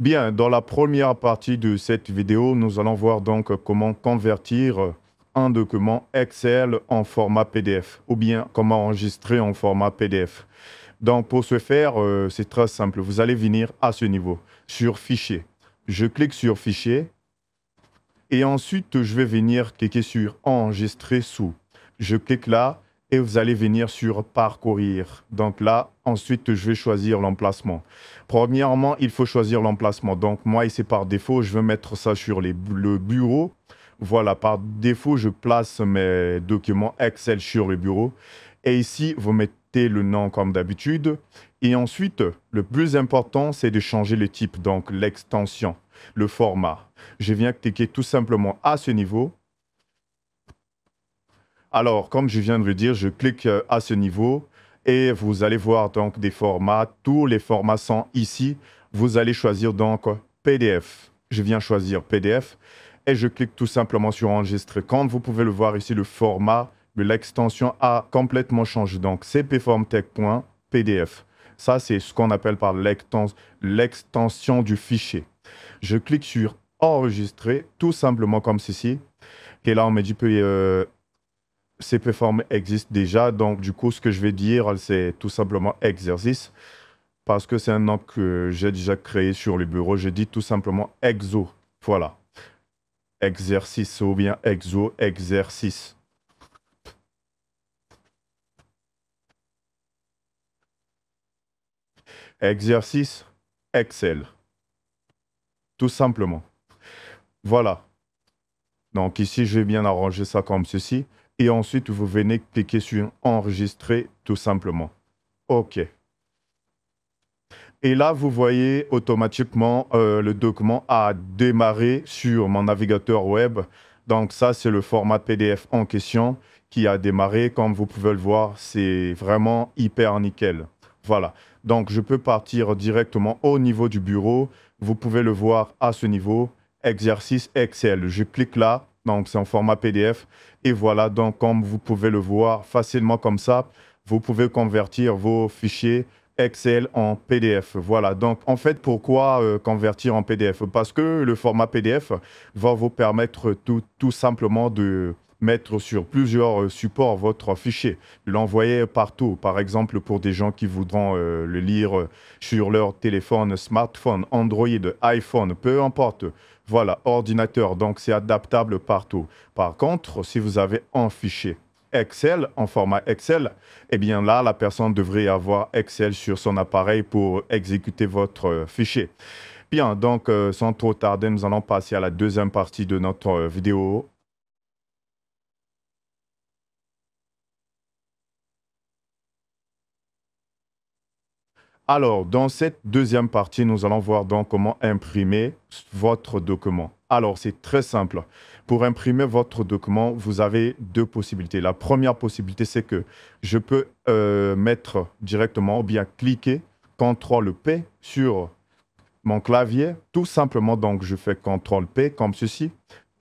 Bien, dans la première partie de cette vidéo, nous allons voir donc comment convertir un document Excel en format PDF ou bien comment enregistrer en format PDF. Donc pour ce faire, c'est très simple. Vous allez venir à ce niveau, sur Fichier. Je clique sur Fichier et ensuite je vais venir cliquer sur Enregistrer sous. Je clique là et vous allez venir sur Parcourir. Donc là, ensuite, je vais choisir l'emplacement. Premièrement, il faut choisir l'emplacement. Donc moi, ici, par défaut, je vais mettre ça sur le bureau. Voilà, par défaut, je place mes documents Excel sur le bureau. Et ici, vous mettez le nom comme d'habitude. Et ensuite, le plus important, c'est de changer le type, donc l'extension, le format. Je viens cliquer tout simplement à ce niveau. Alors, comme je viens de le dire, je clique à ce niveau et vous allez voir donc des formats. Tous les formats sont ici. Vous allez choisir donc PDF. Je viens choisir PDF et je clique tout simplement sur Enregistrer. Comme vous pouvez le voir ici, le format de l'extension a complètement changé. Donc, cpformtech.pdf. Ça, c'est ce qu'on appelle par l'extension du fichier. Je clique sur Enregistrer, tout simplement comme ceci. Et là, on me dit que CPForm existe déjà, donc du coup, ce que je vais dire, c'est tout simplement exercice, parce que c'est un nom que j'ai déjà créé sur le bureau. Je dis tout simplement exo. Voilà. Exercice ou bien exo, exercice. Exercice, Excel. Tout simplement. Voilà. Donc ici, je vais bien arranger ça comme ceci. Et ensuite, vous venez cliquer sur Enregistrer, tout simplement. OK. Et là, vous voyez automatiquement le document a démarré sur mon navigateur web. Donc ça, c'est le format PDF en question qui a démarré. Comme vous pouvez le voir, c'est vraiment hyper nickel. Voilà. Donc je peux partir directement au niveau du bureau. Vous pouvez le voir à ce niveau. Exercice Excel. Je clique là. Donc c'est en format PDF. Et voilà. Donc comme vous pouvez le voir facilement comme ça, vous pouvez convertir vos fichiers Excel en PDF. Voilà, donc en fait, pourquoi convertir en PDF? Parce que le format PDF va vous permettre tout simplement de mettre sur plusieurs supports votre fichier, l'envoyer partout. Par exemple, pour des gens qui voudront le lire sur leur téléphone, smartphone, Android, iPhone, peu importe. Voilà, ordinateur, donc c'est adaptable partout. Par contre, si vous avez un fichier Excel, en format Excel, eh bien là, la personne devrait avoir Excel sur son appareil pour exécuter votre fichier. Bien, donc sans trop tarder, nous allons passer à la deuxième partie de notre vidéo. Alors, dans cette deuxième partie, nous allons voir donc comment imprimer votre document. Alors, c'est très simple. Pour imprimer votre document, vous avez deux possibilités. La première possibilité, c'est que je peux mettre directement ou bien cliquer CTRL-P sur mon clavier. Tout simplement, donc, je fais CTRL-P comme ceci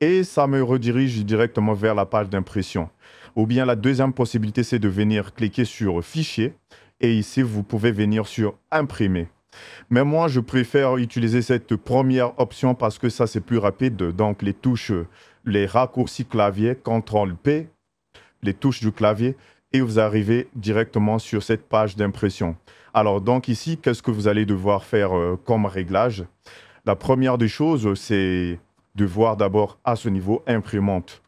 et ça me redirige directement vers la page d'impression. Ou bien la deuxième possibilité, c'est de venir cliquer sur Fichier. Et ici, vous pouvez venir sur Imprimer. Mais moi, je préfère utiliser cette première option parce que ça, c'est plus rapide. Donc, les touches, les raccourcis clavier, CTRL-P, les touches du clavier, et vous arrivez directement sur cette page d'impression. Alors, donc ici, qu'est-ce que vous allez devoir faire comme réglage? La première des choses, c'est de voir d'abord à ce niveau imprimante.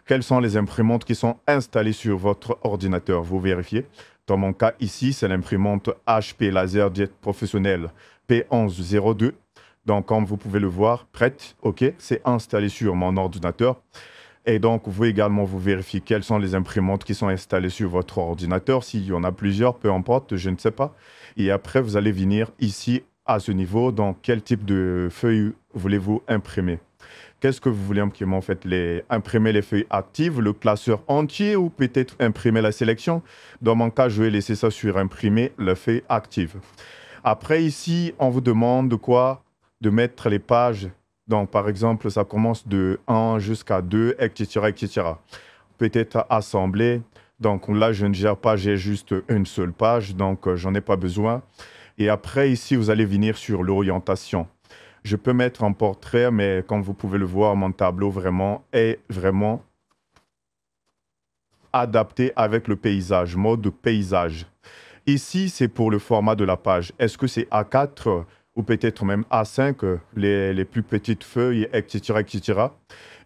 Quelles sont les imprimantes qui sont installées sur votre ordinateur? Vous vérifiez. Dans mon cas ici, c'est l'imprimante HP LaserJet Professionnel P1102. Donc, comme vous pouvez le voir, prête, OK, c'est installé sur mon ordinateur. Et donc, vous pouvez également vous vérifier quelles sont les imprimantes qui sont installées sur votre ordinateur. S'il y en a plusieurs, peu importe, je ne sais pas. Et après, vous allez venir ici à ce niveau. Donc, quel type de feuille voulez-vous imprimer? Qu'est-ce que vous voulez imprimer en fait? Imprimer les feuilles actives, le classeur entier ou peut-être imprimer la sélection? Dans mon cas, je vais laisser ça sur imprimer la feuille active. Après, ici, on vous demande de quoi? De mettre les pages. Donc, par exemple, ça commence de 1 jusqu'à 2, etc., etc. Peut-être assembler. Donc là, je ne gère pas, j'ai juste une seule page, donc j'en ai pas besoin. Et après, ici, vous allez venir sur l'orientation. Je peux mettre un portrait, mais comme vous pouvez le voir, mon tableau vraiment est vraiment adapté avec le paysage, mode paysage. Ici, c'est pour le format de la page. Est-ce que c'est A4 ou peut-être même A5, les plus petites feuilles, etc., etc.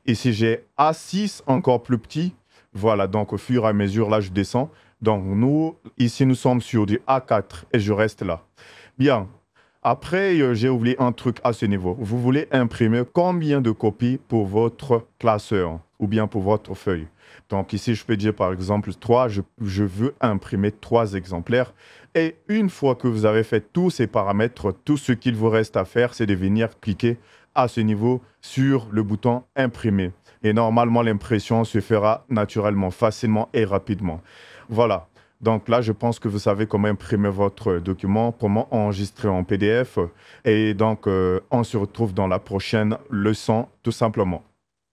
Ici, j'ai A6, encore plus petit. Voilà, donc au fur et à mesure, là, je descends. Donc, nous, ici, nous sommes sur du A4 et je reste là. Bien. Après, j'ai oublié un truc à ce niveau. Vous voulez imprimer combien de copies pour votre classeur ou bien pour votre feuille? Donc ici, je peux dire par exemple 3, je veux imprimer 3 exemplaires. Et une fois que vous avez fait tous ces paramètres, tout ce qu'il vous reste à faire, c'est de venir cliquer à ce niveau sur le bouton imprimer. Et normalement, l'impression se fera naturellement, facilement et rapidement. Voilà. Donc là, je pense que vous savez comment imprimer votre document, comment enregistrer en PDF. Et donc, on se retrouve dans la prochaine leçon, tout simplement.